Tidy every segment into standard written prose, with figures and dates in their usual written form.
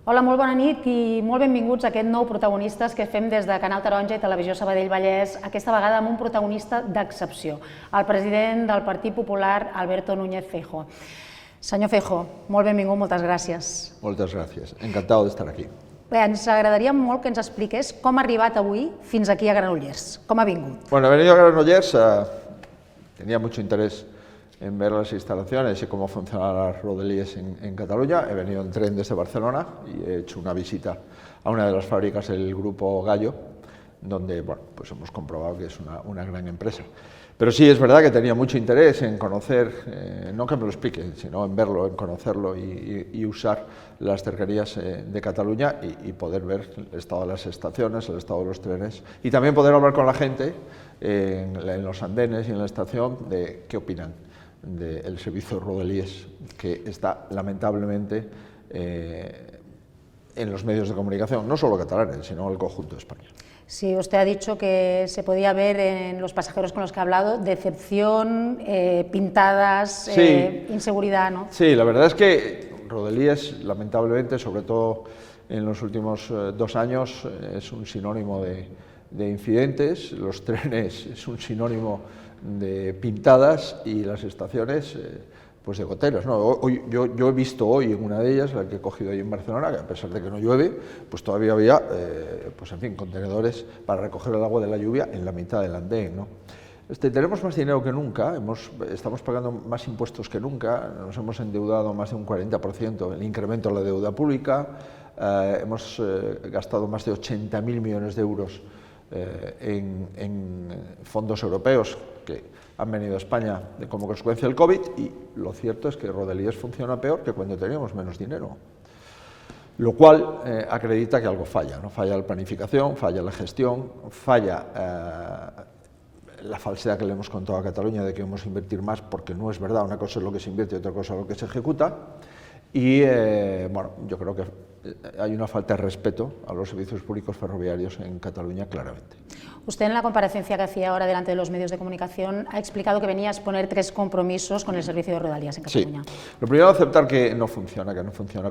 Hola, molt bona nit i molt benvinguts a aquest nou Protagonistes que fem des de Canal Taronja i Televisió Sabadell Vallès, aquesta vegada amb un protagonista d'excepció, el president del Partit Popular, Alberto Núñez Feijóo. Senyor Feijóo, molt benvingut, moltes gràcies. Moltes gràcies, encantado de estar aquí. Bé, ens agradaria molt que ens expliqués com ha arribat avui fins aquí a Granollers, com ha vingut. Bueno, he venido a Granollers, tenía mucho interés en ver las instalaciones y cómo funcionan las rodalías en Cataluña. He venido en tren desde Barcelona y he hecho una visita a una de las fábricas del Grupo Gallo, donde bueno, pues hemos comprobado que es una gran empresa. Pero sí es verdad que tenía mucho interés en conocer, no que me lo explique, sino en verlo, en conocerlo y usar las cercanías de Cataluña y poder ver el estado de las estaciones, el estado de los trenes y también poder hablar con la gente en los andenes y en la estación de qué opinan del servicio de rodalíes, que está lamentablemente en los medios de comunicación, no solo catalanes, sino el conjunto de España. Sí, usted ha dicho que se podía ver en los pasajeros con los que ha hablado decepción, pintadas, sí, inseguridad, ¿no? Sí, la verdad es que rodalíes, lamentablemente, sobre todo en los últimos 2 años, es un sinónimo de incidentes, los trenes es un sinónimo de pintadas y las estaciones pues de goteras, ¿no? Yo he visto hoy en una de ellas, la que he cogido ahí en Barcelona, que a pesar de que no llueve, pues todavía había pues en fin, contenedores para recoger el agua de la lluvia en la mitad del andén, ¿no? Tenemos más dinero que nunca, estamos pagando más impuestos que nunca, nos hemos endeudado más de un 40%, el incremento de la deuda pública, hemos gastado más de 80.000 millones de euros en fondos europeos que han venido a España como consecuencia del COVID, y lo cierto es que Rodalíes funciona peor que cuando teníamos menos dinero, lo cual acredita que algo falla, ¿no? Falla la planificación, falla la gestión, falla la falsedad que le hemos contado a Cataluña de que vamos a invertir más, porque no es verdad, una cosa es lo que se invierte y otra cosa es lo que se ejecuta. Y bueno, yo creo que hay una falta de respeto a los servicios públicos ferroviarios en Cataluña, claramente. Usted en la comparecencia que hacía ahora delante de los medios de comunicación ha explicado que venía a exponer 3 compromisos con el servicio de rodalías en Cataluña. Sí. Lo primero, aceptar que no funciona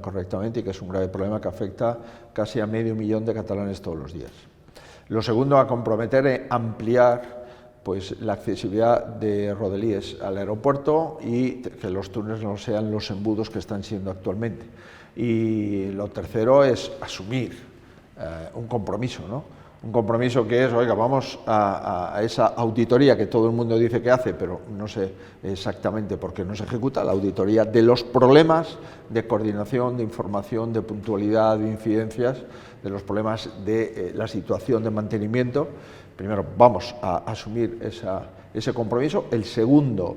correctamente y que es un grave problema que afecta casi a medio millón de catalanes todos los días. Lo segundo, a comprometer ampliar pues la accesibilidad de rodalíes al aeropuerto y que los túneles no sean los embudos que están siendo actualmente. Y lo tercero es asumir un compromiso, ¿no? Un compromiso que es, oiga, vamos a esa auditoría que todo el mundo dice que hace, pero no sé exactamente por qué no se ejecuta, la auditoría de los problemas de coordinación, de información, de puntualidad, de incidencias, de los problemas de la situación de mantenimiento. Primero, vamos a asumir ese compromiso. El segundo,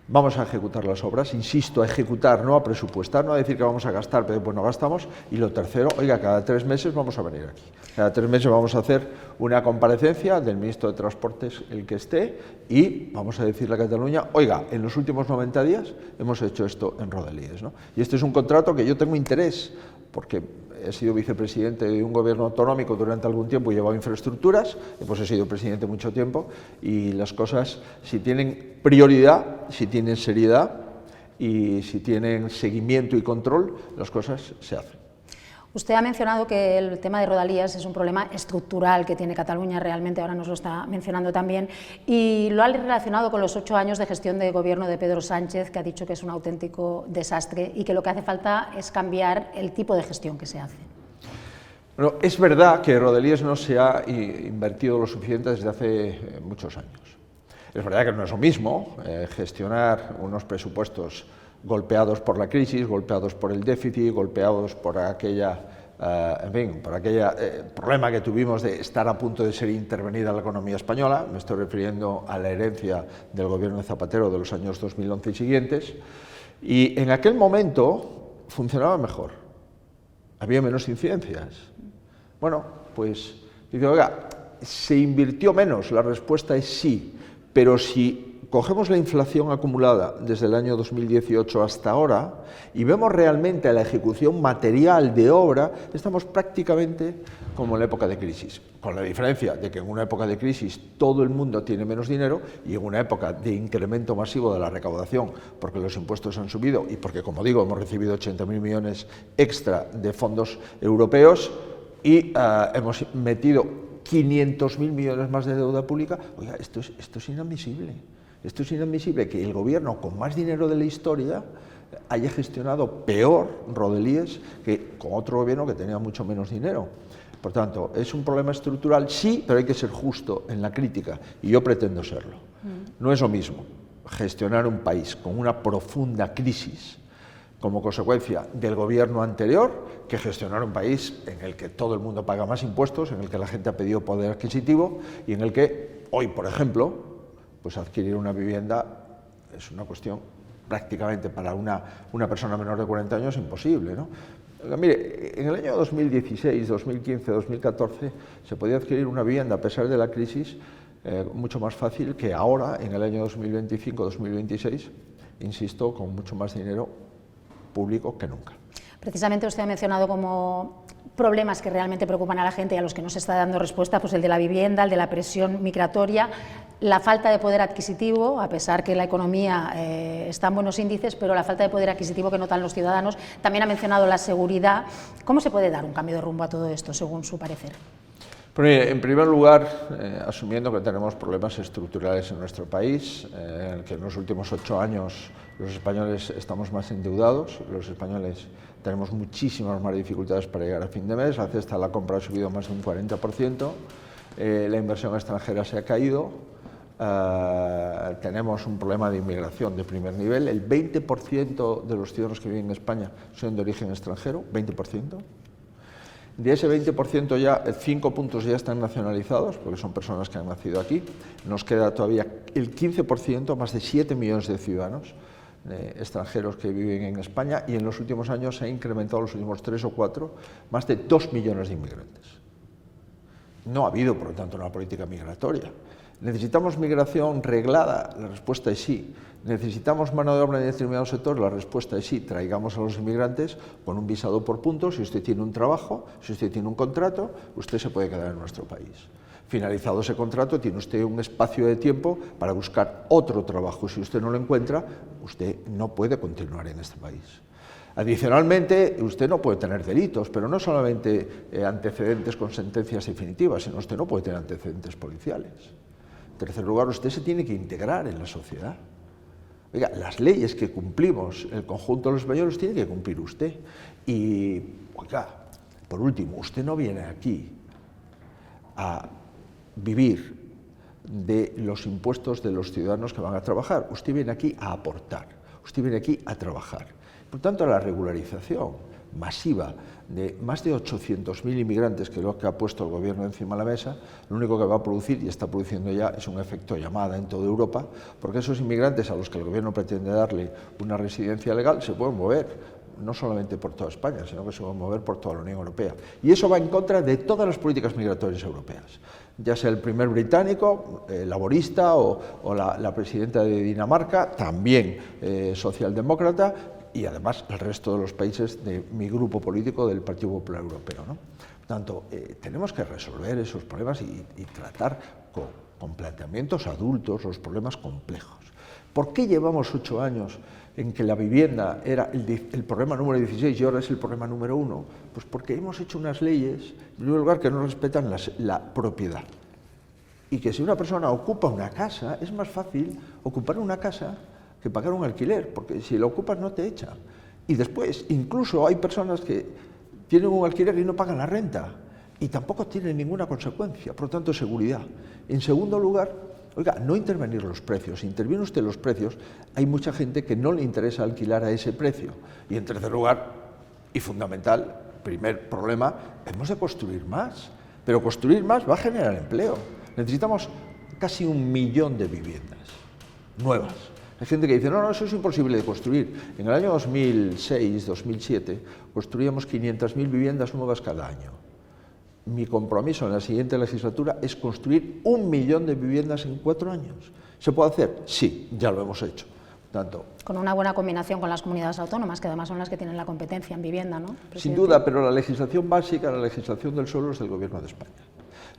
vamos a ejecutar las obras, insisto, a ejecutar, no a presupuestar, no a decir que vamos a gastar, pero después no gastamos. Y lo tercero, oiga, cada 3 meses vamos a venir aquí. Cada 3 meses vamos a hacer una comparecencia del ministro de Transportes, el que esté, y vamos a decirle a Cataluña, oiga, en los últimos 90 días hemos hecho esto en rodalíes, ¿no? Y este es un contrato que yo tengo interés, porque he sido vicepresidente de un gobierno autonómico durante algún tiempo y he llevado infraestructuras, pues he sido presidente mucho tiempo, y las cosas, si tienen prioridad, si tienen seriedad y si tienen seguimiento y control, las cosas se hacen. Usted ha mencionado que el tema de rodalías es un problema estructural que tiene Cataluña, realmente ahora nos lo está mencionando también, y lo ha relacionado con los 8 años de gestión de gobierno de Pedro Sánchez, que ha dicho que es un auténtico desastre y que lo que hace falta es cambiar el tipo de gestión que se hace. Bueno, es verdad que rodalías no se ha invertido lo suficiente desde hace muchos años. Es verdad que no es lo mismo gestionar unos presupuestos golpeados por la crisis, golpeados por el déficit, golpeados por aquella, en fin, por aquel problema que tuvimos de estar a punto de ser intervenida la economía española. Me estoy refiriendo a la herencia del gobierno de Zapatero de los años 2011 y siguientes. Y en aquel momento funcionaba mejor, había menos incidencias. Bueno, pues dice, oiga, ¿Se invirtió menos? La respuesta es sí, pero si cogemos la inflación acumulada desde el año 2018 hasta ahora y vemos realmente la ejecución material de obra, estamos prácticamente como en la época de crisis, con la diferencia de que en una época de crisis todo el mundo tiene menos dinero y en una época de incremento masivo de la recaudación, porque los impuestos han subido y porque, como digo, hemos recibido 80.000 millones extra de fondos europeos y hemos metido 500.000 millones más de deuda pública. Oiga, esto es inadmisible. Esto es inadmisible, que el gobierno con más dinero de la historia haya gestionado peor Rodalies que con otro gobierno que tenía mucho menos dinero. Por tanto, es un problema estructural, sí, pero hay que ser justo en la crítica, y yo pretendo serlo. No es lo mismo gestionar un país con una profunda crisis como consecuencia del gobierno anterior que gestionar un país en el que todo el mundo paga más impuestos, en el que la gente ha pedido poder adquisitivo y en el que hoy, por ejemplo, pues adquirir una vivienda es una cuestión prácticamente para una persona menor de 40 años imposible, ¿no? Mire, en el año 2016, 2015, 2014 se podía adquirir una vivienda a pesar de la crisis mucho más fácil que ahora, en el año 2025, 2026, insisto, con mucho más dinero público que nunca. Precisamente usted ha mencionado como problemas que realmente preocupan a la gente y a los que no se está dando respuesta, pues el de la vivienda, el de la presión migratoria, la falta de poder adquisitivo, a pesar que la economía está en buenos índices, pero la falta de poder adquisitivo que notan los ciudadanos. También ha mencionado la seguridad. ¿Cómo se puede dar un cambio de rumbo a todo esto, según su parecer? Pues mire, en primer lugar, asumiendo que tenemos problemas estructurales en nuestro país, que en los últimos 8 años los españoles estamos más endeudados, los españoles tenemos muchísimas más dificultades para llegar a fin de mes, la cesta de la compra ha subido más de un 40%, la inversión extranjera se ha caído, tenemos un problema de inmigración de primer nivel, el 20% de los ciudadanos que viven en España son de origen extranjero, 20%. De ese 20% ya 5 puntos ya están nacionalizados, porque son personas que han nacido aquí. Nos queda todavía el 15%, más de 7 millones de ciudadanos extranjeros que viven en España, y en los últimos años se ha incrementado, los últimos 3 o 4, más de 2 millones de inmigrantes. No ha habido, por lo tanto, una política migratoria. ¿Necesitamos migración reglada? La respuesta es sí. ¿Necesitamos mano de obra en determinados sectores? La respuesta es sí. Traigamos a los inmigrantes con un visado por puntos. Si usted tiene un trabajo, si usted tiene un contrato, usted se puede quedar en nuestro país. Finalizado ese contrato, tiene usted un espacio de tiempo para buscar otro trabajo. Si usted no lo encuentra, usted no puede continuar en este país. Adicionalmente, usted no puede tener delitos, pero no solamente antecedentes con sentencias definitivas, sino usted no puede tener antecedentes policiales. En tercer lugar, usted se tiene que integrar en la sociedad. Oiga, las leyes que cumplimos el conjunto de los españoles tiene que cumplir usted. Y, oiga, por último, usted no viene aquí a vivir de los impuestos de los ciudadanos que van a trabajar. Usted viene aquí a aportar, usted viene aquí a trabajar. Por tanto, la regularización masiva de más de 800.000 inmigrantes, que es lo que ha puesto el gobierno encima de la mesa, lo único que va a producir, y está produciendo ya, es un efecto llamada en toda Europa, porque esos inmigrantes a los que el gobierno pretende darle una residencia legal se pueden mover, no solamente por toda España, sino que se pueden mover por toda la Unión Europea. Y eso va en contra de todas las políticas migratorias europeas, ya sea el primer británico, laborista, o la presidenta de Dinamarca, también socialdemócrata, y además el resto de los países de mi grupo político, del Partido Popular Europeo, ¿no? Por tanto, tenemos que resolver esos problemas y tratar con planteamientos adultos los problemas complejos. ¿Por qué llevamos 8 años en que la vivienda era el problema número 16 y ahora es el problema número 1? Pues porque hemos hecho unas leyes, en primer lugar, que no respetan la propiedad. Y que si una persona ocupa una casa, es más fácil ocupar una casa que pagar un alquiler, porque si lo ocupas no te echan. Y después, incluso hay personas que tienen un alquiler y no pagan la renta, y tampoco tienen ninguna consecuencia, por lo tanto, seguridad. En segundo lugar, oiga, no intervenir los precios. Si interviene usted los precios, hay mucha gente que no le interesa alquilar a ese precio. Y en tercer lugar, y fundamental, primer problema, hemos de construir más, pero construir más va a generar empleo. Necesitamos casi 1 millón de viviendas nuevas. Hay gente que dice, no, eso es imposible de construir. En el año 2006, 2007, construíamos 500.000 viviendas nuevas cada año. mi compromiso en la siguiente legislatura es construir 1 millón de viviendas en 4 años. ¿Se puede hacer? Sí, ya lo hemos hecho. Tanto, con una buena combinación con las comunidades autónomas, que además son las que tienen la competencia en vivienda, ¿no, presidente? Sin duda, pero la legislación básica, la legislación del suelo es del Gobierno de España.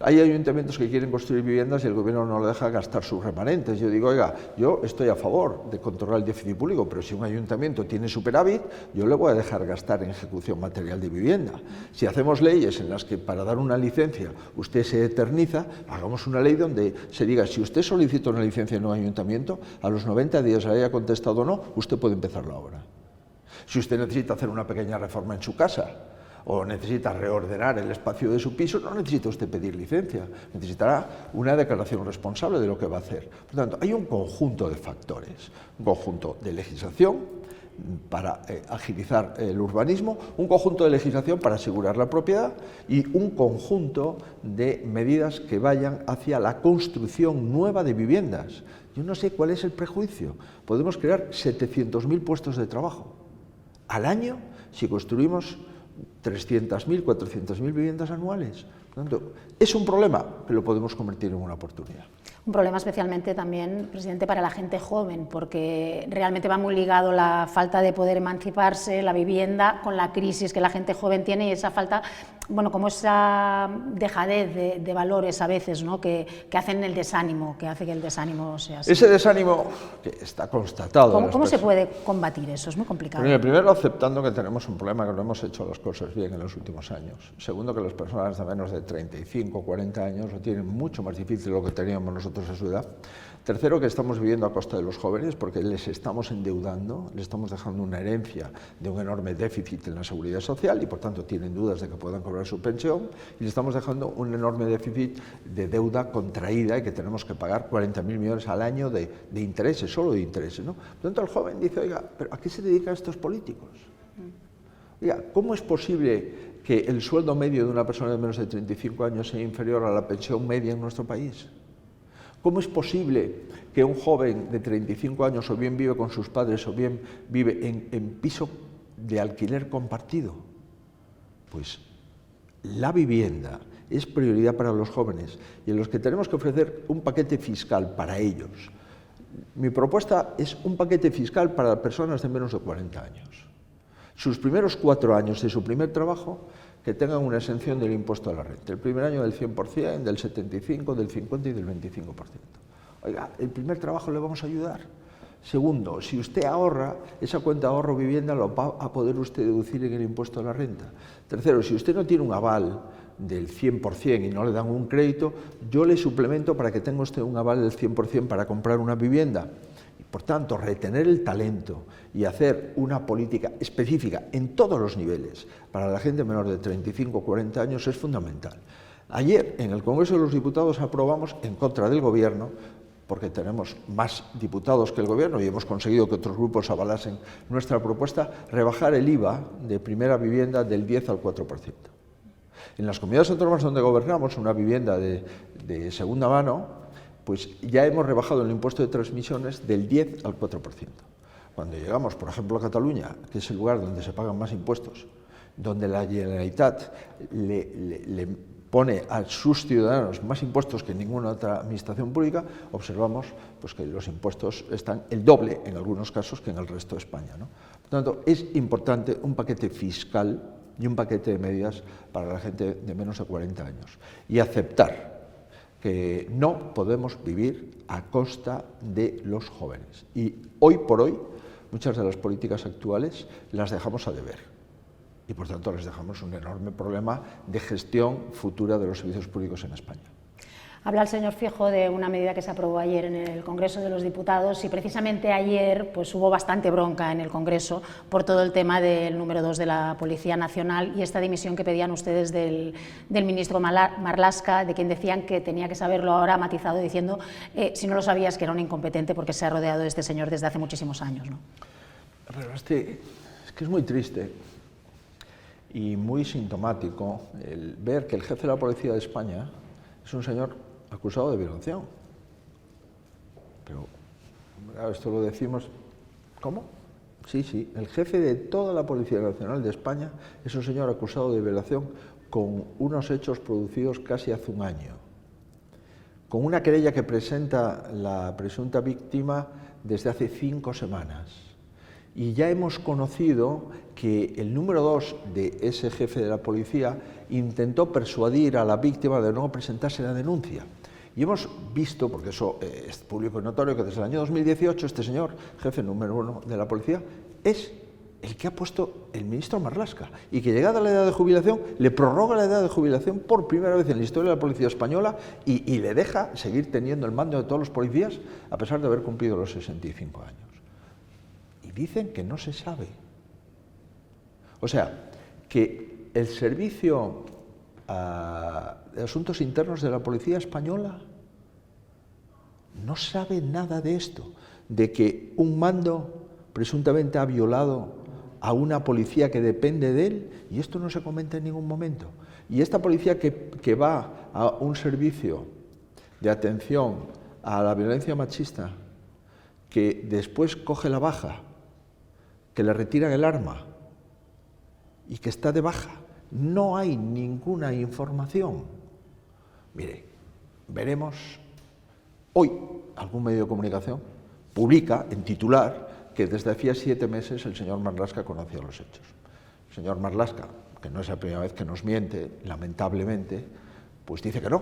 Hay ayuntamientos que quieren construir viviendas y el Gobierno no le deja gastar sus remanentes. Yo digo, oiga, yo estoy a favor de controlar el déficit público, pero si un ayuntamiento tiene superávit, yo le voy a dejar gastar en ejecución material de vivienda. Si hacemos leyes en las que para dar una licencia usted se eterniza, hagamos una ley donde se diga, si usted solicita una licencia en un ayuntamiento, a los 90 días le haya contestado no, usted puede empezar la obra. Si usted necesita hacer una pequeña reforma en su casa, o necesita reordenar el espacio de su piso, no necesita usted pedir licencia, necesitará una declaración responsable de lo que va a hacer. Por tanto, hay un conjunto de factores, un conjunto de legislación para agilizar el urbanismo, un conjunto de legislación para asegurar la propiedad y un conjunto de medidas que vayan hacia la construcción nueva de viviendas. Yo no sé cuál es el prejuicio. Podemos crear 700.000 puestos de trabajo al año si construimos 300.000, 400.000 viviendas anuales. Por tanto, es un problema, pero lo podemos convertir en una oportunidad. Un problema especialmente también, presidente, para la gente joven, porque realmente va muy ligado la falta de poder emanciparse, la vivienda, con la crisis que la gente joven tiene y esa falta, bueno, como esa dejadez de valores a veces, ¿no?, que hacen el desánimo, que hace que el desánimo sea así. Ese desánimo que está constatado. ¿Cómo se puede combatir eso? Es muy complicado. Primero, aceptando que tenemos un problema, que no hemos hecho las cosas bien en los últimos años. Segundo, que las personas de menos de 35 o 40 años lo tienen mucho más difícil de lo que teníamos nosotros a su edad. Tercero, que estamos viviendo a costa de los jóvenes porque les estamos endeudando, les estamos dejando una herencia de un enorme déficit en la seguridad social y por tanto tienen dudas de que puedan cobrar su pensión y les estamos dejando un enorme déficit de deuda contraída y que tenemos que pagar 40.000 millones al año de intereses, solo de intereses, ¿no? Por tanto, el joven dice, oiga, ¿pero a qué se dedican estos políticos? Oiga, ¿cómo es posible que el sueldo medio de una persona de menos de 35 años sea inferior a la pensión media en nuestro país? ¿Cómo es posible que un joven de 35 años o bien vive con sus padres o bien vive en piso de alquiler compartido? Pues la vivienda es prioridad para los jóvenes y en los que tenemos que ofrecer un paquete fiscal para ellos. Mi propuesta es un paquete fiscal para personas de menos de 40 años. Sus primeros 4 años de su primer trabajo, que tengan una exención del impuesto a la renta. El primer año del 100%, del 75%, del 50% y del 25%. Oiga, el primer trabajo le vamos a ayudar. Segundo, si usted ahorra, esa cuenta de ahorro vivienda lo va a poder usted deducir en el impuesto a la renta. Tercero, si usted no tiene un aval del 100% y no le dan un crédito, yo le suplemento para que tenga usted un aval del 100% para comprar una vivienda. Por tanto, retener el talento y hacer una política específica en todos los niveles para la gente menor de 35 o 40 años es fundamental. Ayer, en el Congreso de los Diputados, aprobamos, en contra del Gobierno, porque tenemos más diputados que el Gobierno y hemos conseguido que otros grupos avalasen nuestra propuesta, rebajar el IVA de primera vivienda del 10 al 4%. En las comunidades autónomas donde gobernamos, una vivienda de segunda mano, pues ya hemos rebajado el impuesto de transmisiones del 10 al 4%. Cuando llegamos, por ejemplo, a Cataluña, que es el lugar donde se pagan más impuestos, donde la Generalitat le pone a sus ciudadanos más impuestos que ninguna otra administración pública, observamos pues, que los impuestos están el doble en algunos casos que en el resto de España, ¿no? Por tanto, es importante un paquete fiscal y un paquete de medidas para la gente de menos de 40 años y aceptar que no podemos vivir a costa de los jóvenes. Y hoy por hoy, muchas de las políticas actuales las dejamos a deber. Y por tanto les dejamos un enorme problema de gestión futura de los servicios públicos en España. Habla el señor Feijóo de una medida que se aprobó ayer en el Congreso de los Diputados y precisamente ayer pues, hubo bastante bronca en el Congreso por todo el tema del número 2 de la Policía Nacional y esta dimisión que pedían ustedes del ministro Marlaska, de quien decían que tenía que saberlo, ahora matizado diciendo si no lo sabías que era un incompetente porque se ha rodeado de este señor desde hace muchísimos años, ¿no? Pero es que es muy triste y muy sintomático el ver que el jefe de la Policía de España es un señor acusado de violación. Pero, claro, esto lo decimos... ¿Cómo? Sí, el jefe de toda la Policía Nacional de España es un señor acusado de violación con unos hechos producidos casi hace un año, con una querella que presenta la presunta víctima desde hace 5 semanas. Y ya hemos conocido que el número 2 de ese jefe de la policía intentó persuadir a la víctima de no presentarse la denuncia. Y hemos visto, porque eso es público y notorio, que desde el año 2018 este señor, jefe número 1 de la policía, es el que ha puesto el ministro Marlaska, y que llegada la edad de jubilación le prorroga la edad de jubilación por primera vez en la historia de la policía española y le deja seguir teniendo el mando de todos los policías a pesar de haber cumplido los 65 años. Y dicen que no se sabe. O sea, que el servicio de asuntos internos de la policía española no sabe nada de esto, de que un mando presuntamente ha violado a una policía que depende de él, y esto no se comenta en ningún momento. Y esta policía que va a un servicio de atención a la violencia machista, que después coge la baja, que le retiran el arma y que está de baja, no hay ninguna información. Mire, veremos hoy algún medio de comunicación publica en titular que desde hacía 7 meses el señor Marlaska conocía los hechos. El señor Marlaska, que no es la primera vez que nos miente, lamentablemente, pues dice que no.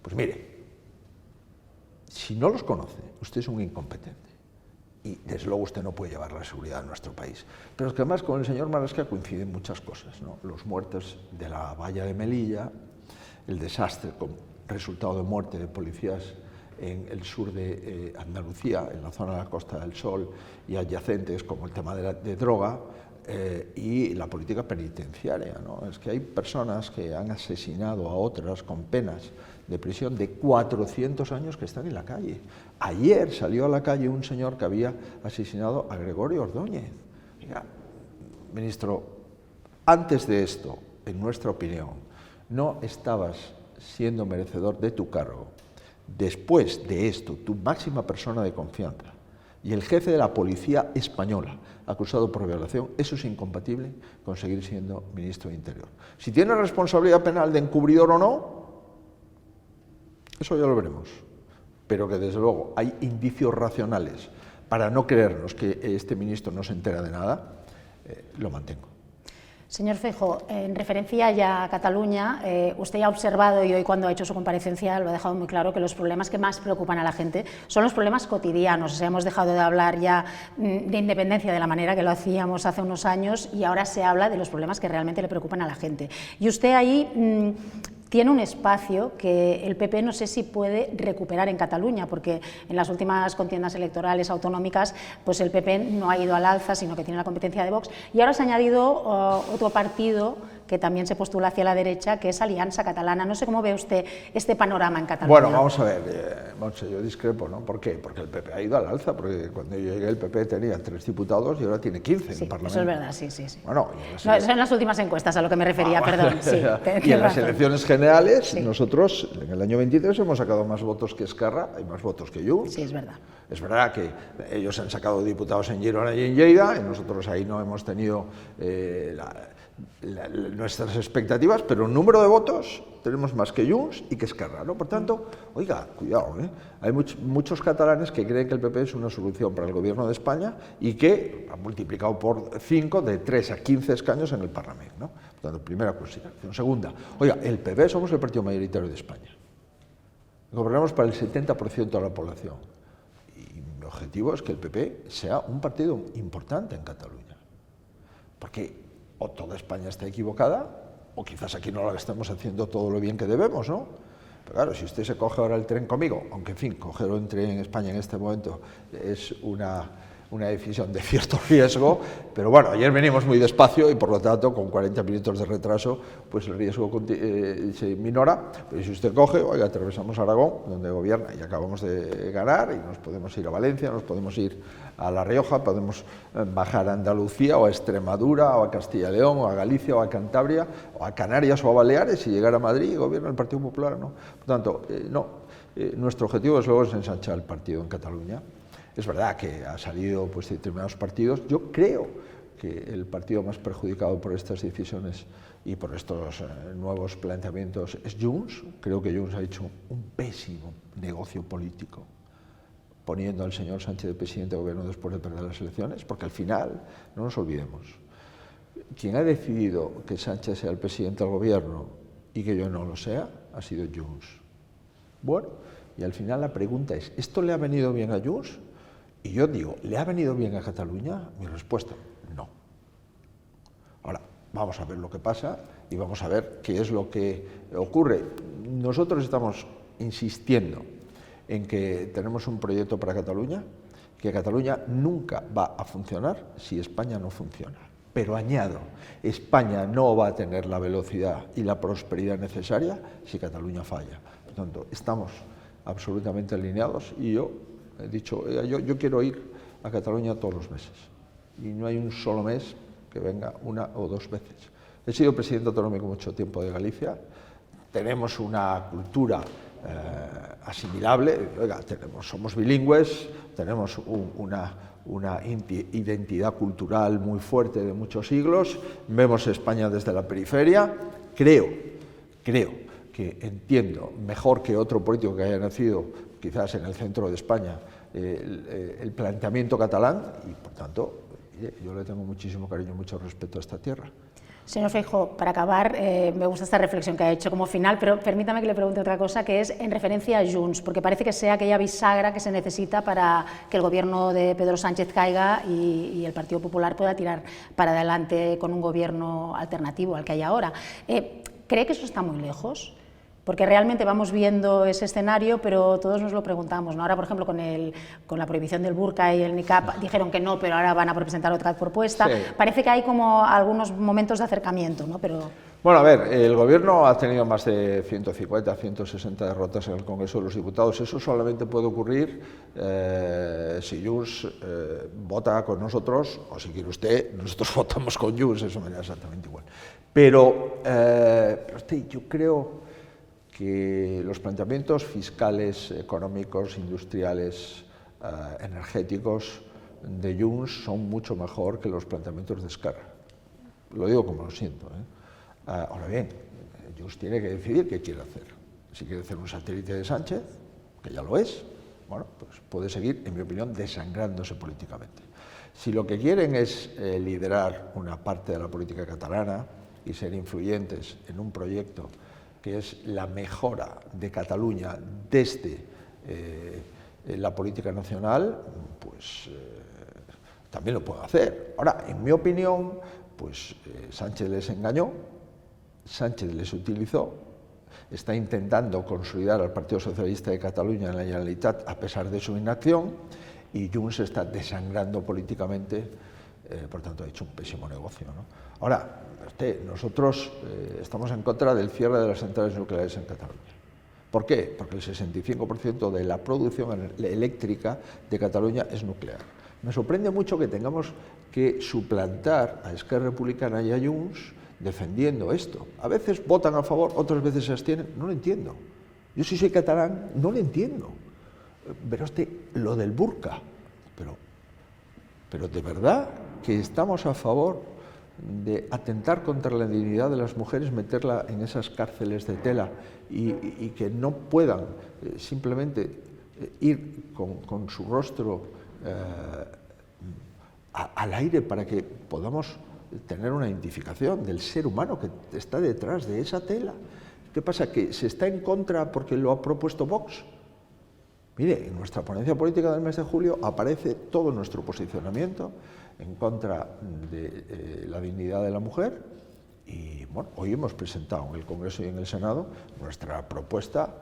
Pues mire, si no los conoce, usted es un incompetente. Y desde luego usted no puede llevar la seguridad de nuestro país. Pero es que además con el señor Marlaska coinciden muchas cosas, ¿no? Los muertos de la valla de Melilla, el desastre con resultado de muerte de policías en el sur de Andalucía, en la zona de la Costa del Sol y adyacentes, como el tema de droga y la política penitenciaria, ¿no? Es que hay personas que han asesinado a otras con penas de prisión de 400 años que están en la calle. Ayer salió a la calle un señor que había asesinado a Gregorio Ordóñez. Mira, ministro, antes de esto, en nuestra opinión, no estabas siendo merecedor de tu cargo. Después de esto, tu máxima persona de confianza y el jefe de la policía española, acusado por violación, eso es incompatible con seguir siendo ministro de Interior. Si tiene responsabilidad penal de encubridor o no, eso ya lo veremos. Pero que desde luego hay indicios racionales para no creernos que este ministro no se entera de nada, lo mantengo. Señor Feijóo, en referencia ya a Cataluña, usted ya ha observado, y hoy cuando ha hecho su comparecencia lo ha dejado muy claro, que los problemas que más preocupan a la gente son los problemas cotidianos. O sea, hemos dejado de hablar ya de independencia de la manera que lo hacíamos hace unos años y ahora se habla de los problemas que realmente le preocupan a la gente. Y usted ahí tiene un espacio que el PP no sé si puede recuperar en Cataluña, porque en las últimas contiendas electorales autonómicas pues el PP no ha ido al alza, sino que tiene la competencia de Vox, y ahora se ha añadido otro partido que también se postula hacia la derecha, que es Alianza Catalana. No sé cómo ve usted este panorama en Cataluña. Bueno, vamos a ver, Montse, yo discrepo, ¿no? ¿Por qué? Porque el PP ha ido al alza, porque cuando yo llegué el PP tenía 3 diputados y ahora tiene 15 en el Parlamento. Eso es verdad, sí. Bueno, no, son las últimas encuestas a lo que me refería, perdón. Sí, y en las elecciones generales, nosotros en el año 23 hemos sacado más votos que Esquerra, hay más votos que Junts. Sí, es verdad. Es verdad que ellos han sacado diputados en Girona y en Lleida, y nosotros ahí no hemos tenido nuestras expectativas, pero en número de votos tenemos más que Junts y que Esquerra, ¿no? Por tanto, oiga, cuidado, hay muchos catalanes que creen que el PP es una solución para el gobierno de España y que ha multiplicado por 5 de 3 a 15 escaños en el Parlamento, ¿no? Por tanto, primera consideración. Segunda, oiga, el PP somos el partido mayoritario de España. Gobernamos para el 70% de la población. Y mi objetivo es que el PP sea un partido importante en Cataluña. Porque o toda España está equivocada, o quizás aquí no la estamos haciendo todo lo bien que debemos, ¿no? Pero claro, si usted se coge ahora el tren conmigo, aunque en fin, cogerlo en tren en España en este momento es una decisión de cierto riesgo, pero bueno, ayer venimos muy despacio y por lo tanto con 40 minutos de retraso pues el riesgo se minora, pero si usted coge, oiga, atravesamos Aragón, donde gobierna y acabamos de ganar, y nos podemos ir a Valencia, nos podemos ir a La Rioja, podemos bajar a Andalucía o a Extremadura o a Castilla y León o a Galicia o a Cantabria o a Canarias o a Baleares y llegar a Madrid y gobierna el Partido Popular, ¿no? Por tanto, nuestro objetivo desde luego es ensanchar el partido en Cataluña. Es verdad que ha salido pues, de determinados partidos. Yo creo que el partido más perjudicado por estas decisiones y por estos nuevos planteamientos es Junts. Creo que Junts ha hecho un pésimo negocio político poniendo al señor Sánchez de presidente de gobierno después de perder las elecciones, porque al final, no nos olvidemos, quien ha decidido que Sánchez sea el presidente del gobierno y que yo no lo sea, ha sido Junts. Bueno, y al final la pregunta es, ¿esto le ha venido bien a Junts? Y yo digo, ¿le ha venido bien a Cataluña? Mi respuesta, no. Ahora, vamos a ver lo que pasa y vamos a ver qué es lo que ocurre. Nosotros estamos insistiendo en que tenemos un proyecto para Cataluña, que Cataluña nunca va a funcionar si España no funciona. Pero añado, España no va a tener la velocidad y la prosperidad necesaria si Cataluña falla. Por tanto, estamos absolutamente alineados y yo he dicho, yo quiero ir a Cataluña todos los meses y no hay un solo mes que venga una o dos veces. He sido presidente autonómico mucho tiempo de Galicia, tenemos una cultura asimilable, oiga, somos bilingües, tenemos una identidad cultural muy fuerte de muchos siglos, vemos España desde la periferia, creo que entiendo mejor que otro político que haya nacido quizás en el centro de España el planteamiento catalán y por tanto yo le tengo muchísimo cariño y mucho respeto a esta tierra. Señor Feijóo, para acabar, me gusta esta reflexión que ha hecho como final, pero permítame que le pregunte otra cosa, que es en referencia a Junts, porque parece que sea aquella bisagra que se necesita para que el gobierno de Pedro Sánchez caiga y el Partido Popular pueda tirar para adelante con un gobierno alternativo al que hay ahora. ¿Cree que eso está muy lejos? Porque realmente vamos viendo ese escenario, pero todos nos lo preguntamos, ¿no? Ahora, por ejemplo, con la prohibición del burka y el niqab, dijeron que no, pero ahora van a presentar otra propuesta. Sí. Parece que hay como algunos momentos de acercamiento, ¿no? Pero... Bueno, a ver, el Gobierno ha tenido más de 150, 160 derrotas en el Congreso de los Diputados. Eso solamente puede ocurrir si Junts vota con nosotros, o si quiere usted, nosotros votamos con Junts, eso me da exactamente igual. Pero yo creo que los planteamientos fiscales, económicos, industriales, energéticos de Junts son mucho mejor que los planteamientos de Esquerra. Lo digo como lo siento, Ahora bien, Junts tiene que decidir qué quiere hacer. Si quiere hacer un satélite de Sánchez, que ya lo es, bueno, pues puede seguir, en mi opinión, desangrándose políticamente. Si lo que quieren es liderar una parte de la política catalana y ser influyentes en un proyecto que es la mejora de Cataluña desde la política nacional, pues también lo puede hacer. Ahora, en mi opinión, pues Sánchez les engañó, Sánchez les utilizó, está intentando consolidar al Partido Socialista de Cataluña en la Generalitat a pesar de su inacción y Junts se está desangrando políticamente, por tanto ha hecho un pésimo negocio, ¿no? Ahora, nosotros estamos en contra del cierre de las centrales nucleares en Cataluña. ¿Por qué? Porque el 65% de la producción eléctrica de Cataluña es nuclear. Me sorprende mucho que tengamos que suplantar a Esquerra Republicana y a Junts defendiendo esto. A veces votan a favor, otras veces se abstienen. No lo entiendo. Yo si soy catalán, no lo entiendo. Pero lo del burka, pero de verdad que estamos a favor de atentar contra la dignidad de las mujeres, meterla en esas cárceles de tela y que no puedan simplemente ir con su rostro al aire para que podamos tener una identificación del ser humano que está detrás de esa tela. ¿Qué pasa? ¿Que se está en contra porque lo ha propuesto Vox? Mire, en nuestra ponencia política del mes de julio aparece todo nuestro posicionamiento en contra de la dignidad de la mujer y bueno, hoy hemos presentado en el Congreso y en el Senado nuestra propuesta,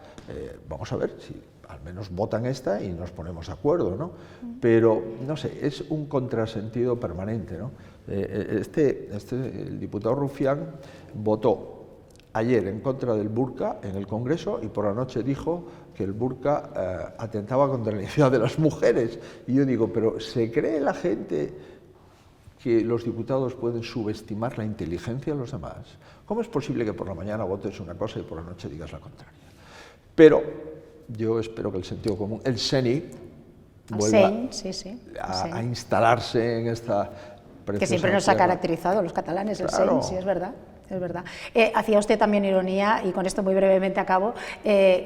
vamos a ver si al menos votan esta y nos ponemos de acuerdo, ¿no? Pero, no sé, es un contrasentido permanente, ¿no? El diputado Rufián votó ayer en contra del burka en el Congreso y por la noche dijo que el burka atentaba contra la dignidad de las mujeres. Y yo digo, pero ¿se cree la gente que los diputados pueden subestimar la inteligencia de los demás? ¿Cómo es posible que por la mañana votes una cosa y por la noche digas la contraria? Pero yo espero que el sentido común, el SENI, vuelva a instalarse en esta Que siempre nos ha caracterizado los catalanes, el claro. sí, es verdad. Es verdad. Hacía usted también ironía, y con esto muy brevemente acabo,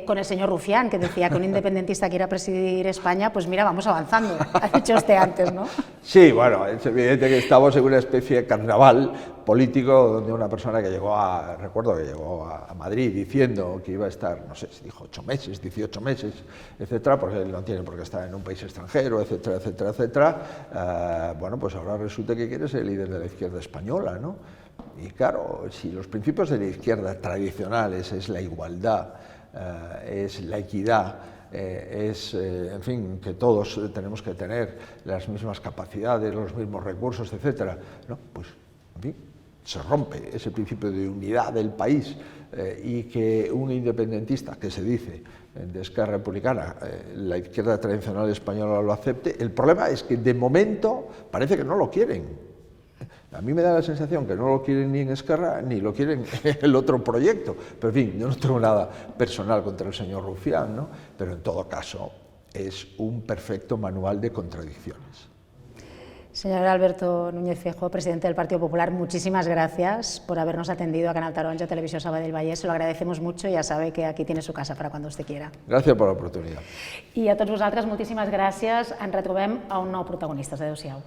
con el señor Rufián, que decía que un independentista quiera presidir España, pues mira, vamos avanzando. Ha dicho usted antes, ¿no? Sí, bueno, es evidente que estamos en una especie de carnaval político donde una persona que recuerdo que llegó a Madrid diciendo que iba a estar, no sé, si dijo 8 meses, 18 meses, etcétera, porque él no tiene por qué estar en un país extranjero, etcétera, etcétera, etcétera. Bueno, pues ahora resulta que quiere ser el líder de la izquierda española, ¿no? Y claro, si los principios de la izquierda tradicionales es la igualdad, es la equidad, en fin, que todos tenemos que tener las mismas capacidades, los mismos recursos, etcétera, ¿no? Pues, en fin, se rompe ese principio de unidad del país y que un independentista, que se dice de Esquerra Republicana, la izquierda tradicional española lo acepte. El problema es que de momento parece que no lo quieren. A mí me da la sensación que no lo quieren ni en Esquerra ni lo quieren en el otro proyecto. Pero en fin, yo no tengo nada personal contra el señor Rufián, ¿no? Pero en todo caso es un perfecto manual de contradicciones. Señor Alberto Núñez Feijóo, presidente del Partido Popular, muchísimas gracias por habernos atendido a Canal Taronja, Televisión Sabadell Vallès. Se lo agradecemos mucho, ya sabe que aquí tiene su casa para cuando usted quiera. Gràcies per l'oportunitat. I a tots vosaltres, moltíssimes gràcies. Ens retrobem a un nou Protagonistes. Adéu-siau.